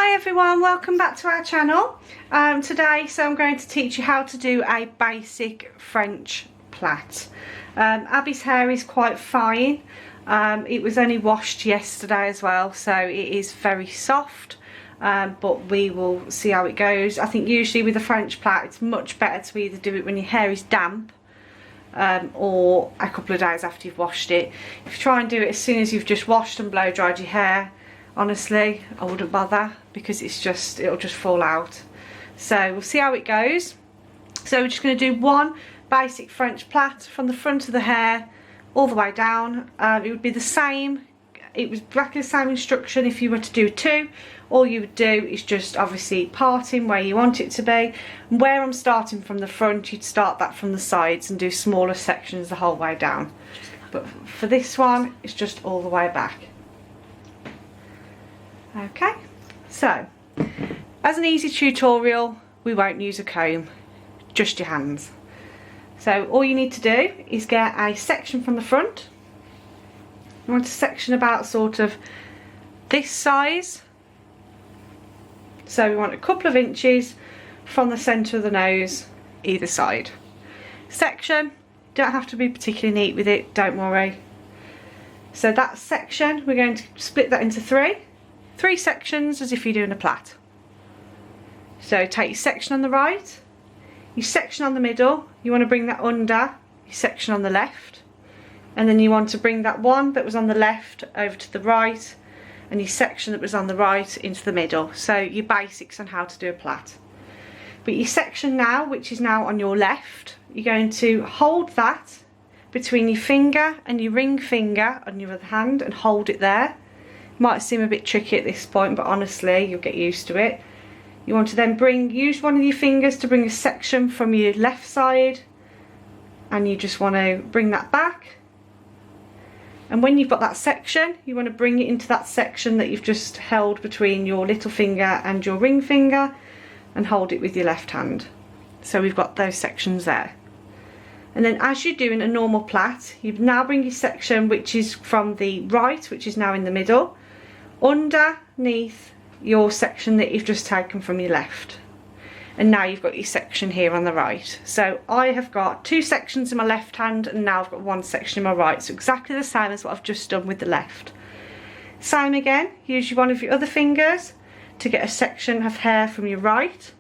Hi everyone, welcome back to our channel. Today I'm going to teach you how to do a basic French plait. Abby's hair is quite fine. It was only washed yesterday as well, so it is very soft, but we will see how it goes. I think usually with a French plait it's much better to either do it when your hair is damp or a couple of days after you've washed it. If you try and do it as soon as you've just washed and blow dried your hair, honestly I wouldn't bother, because it'll just fall out. So we'll see how it goes. So we're just going to do one basic French plait from the front of the hair all the way down. It would be the same, it was exactly the same instruction if you were to do two. All you would do is just obviously parting where you want it to be. And where I'm starting from the front, you'd start that from the sides and do smaller sections the whole way down. But for this one, it's just all the way back. Okay, so as an easy tutorial, we won't use a comb, just your hands. So all you need to do is get a section from the front. You want a section about sort of this size. So we want a couple of inches from the centre of the nose, either side. Section, don't have to be particularly neat with it, don't worry. So that section, we're going to split that into three sections, as if you're doing a plait. So take your section on the right, your section on the middle, you want to bring that under your section on the left, and then you want to bring that one that was on the left over to the right, and your section that was on the right into the middle. So your basics on how to do a plait. But your section now, which is now on your left, you're going to hold that between your finger and your ring finger on your other hand and hold it there. Might seem a bit tricky at this point, but honestly you'll get used to it. You want to then use one of your fingers to bring a section from your left side, and you just want to bring that back. And when you've got that section, you want to bring it into that section that you've just held between your little finger and your ring finger, and hold it with your left hand. So we've got those sections there. And then as you're doing a normal plait, you now bring your section which is from the right, which is now in the middle, underneath your section that you've just taken from your left. And now you've got your section here on the right. So I have got two sections in my left hand, and now I've got one section in my right. So exactly the same as what I've just done with the left. Same again, use one of your other fingers to get a section of hair from your right.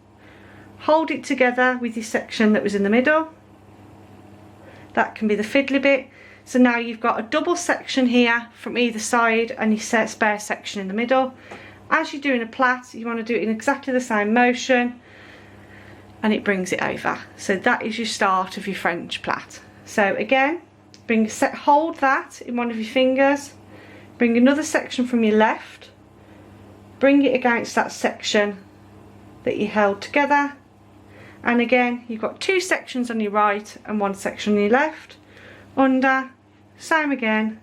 Hold it together with your section that was in the middle. That can be the fiddly bit. So now you've got a double section here from either side and your spare section in the middle. As you're doing a plait, you want to do it in exactly the same motion, and it brings it over. So that is your start of your French plait. So again, hold that in one of your fingers, bring another section from your left, bring it against that section that you held together, and again you've got two sections on your right and one section on your left, under, same again,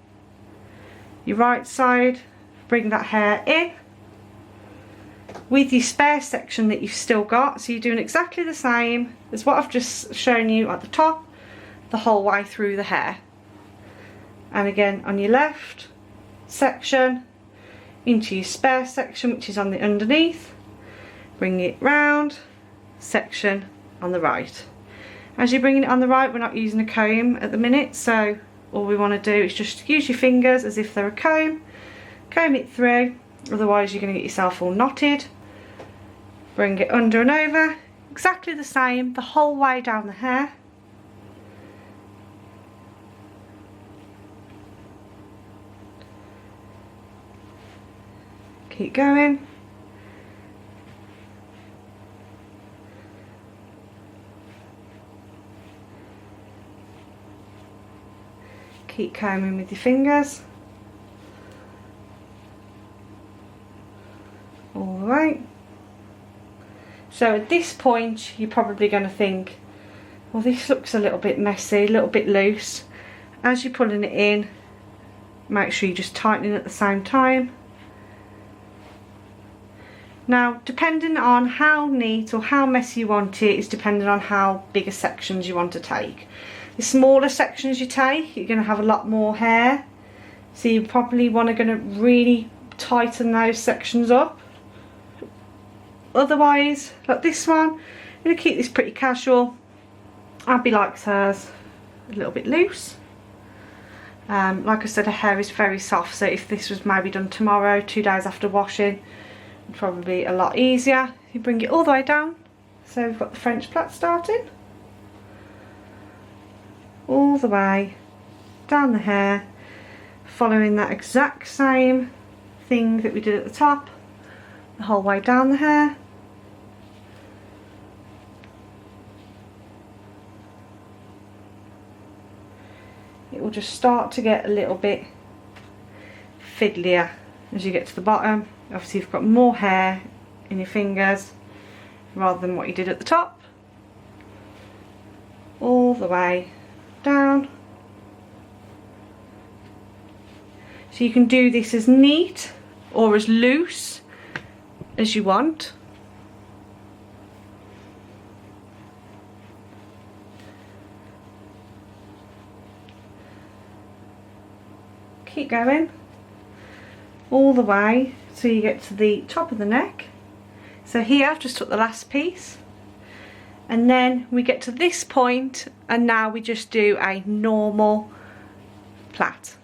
your right side, bring that hair in with your spare section that you've still got. So you're doing exactly the same as what I've just shown you at the top, the whole way through the hair. And again on your left section into your spare section which is on the underneath, bring it round, section on the right. As you're bringing it on the right, we're not using a comb at the minute, so all we want to do is just use your fingers as if they're a comb it through, otherwise you're going to get yourself all knotted. Bring it under and over, exactly the same the whole way down the hair. Keep going. Keep combing with your fingers all the way. So at this point you're probably going to think, well, this looks a little bit messy, a little bit loose. As you're pulling it in, make sure you just tighten it at the same time. Now, depending on how neat or how messy you want it is depending on how big a sections you want to take. The smaller sections you take, you're going to have a lot more hair, so you probably want to really tighten those sections up. otherwise, like this one, I'm going to keep this pretty casual. Abby likes hers a little bit loose. Like I said, her hair is very soft, so if this was maybe done tomorrow, 2 days after washing, it'd probably be a lot easier. You bring it all the way down. So we've got the French plait starting. All the way down the hair, following that exact same thing that we did at the top, the whole way down the hair. It will just start to get a little bit fiddlier as you get to the bottom. Obviously you've got more hair in your fingers rather than what you did at the top. All the way down. So you can do this as neat or as loose as you want. Keep going all the way till you get to the top of the neck. So here I've just took the last piece, and then we get to this point, and now we just do a normal plait.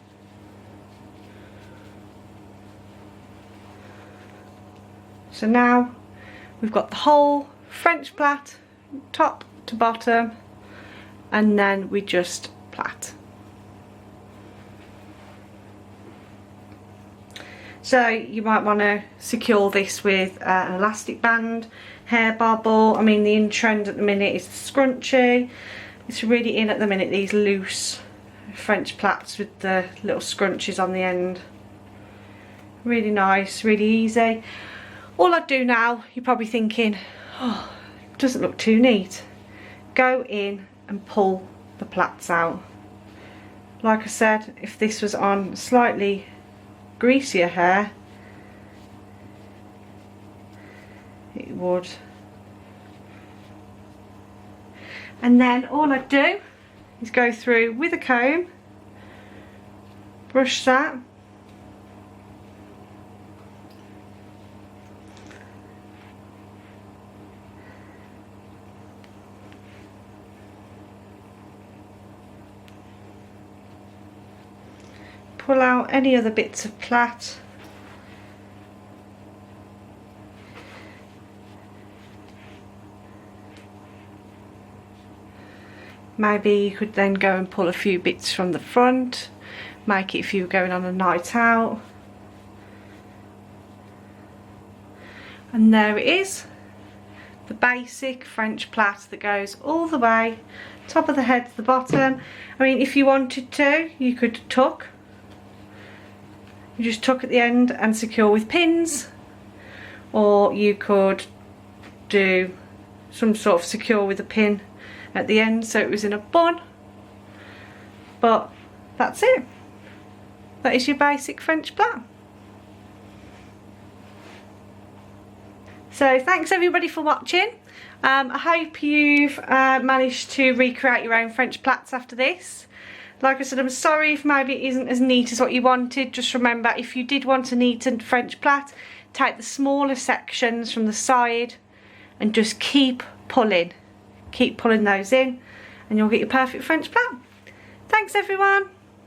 So now we've got the whole French plait, top to bottom, and then we just plait. So you might want to secure this with an elastic band, hair bobble. I mean, the in trend at the minute is the scrunchie. It's really in at the minute, these loose French plaits with the little scrunchies on the end. Really nice, really easy. All I'd do now, you're probably thinking, oh, it doesn't look too neat. Go in and pull the plaits out. Like I said, if this was on slightly greasier hair, it would. And then all I do is go through with a comb, brush that, pull out any other bits of plait. Maybe you could then go and pull a few bits from the front, make it if you were going on a night out. And there it is, the basic French plait that goes all the way, top of the head to the bottom. I mean, if you wanted to, you could tuck. You just tuck at the end and secure with pins, or you could do some sort of secure with a pin at the end so it was in a bun. But that's it. That is your basic French plait. So thanks everybody for watching. I hope you've managed to recreate your own French plaits after this. Like I said, I'm sorry if maybe it isn't as neat as what you wanted. Just remember, if you did want a neat French plait, take the smaller sections from the side and just keep pulling. Keep pulling those in and you'll get your perfect French plait. Thanks everyone.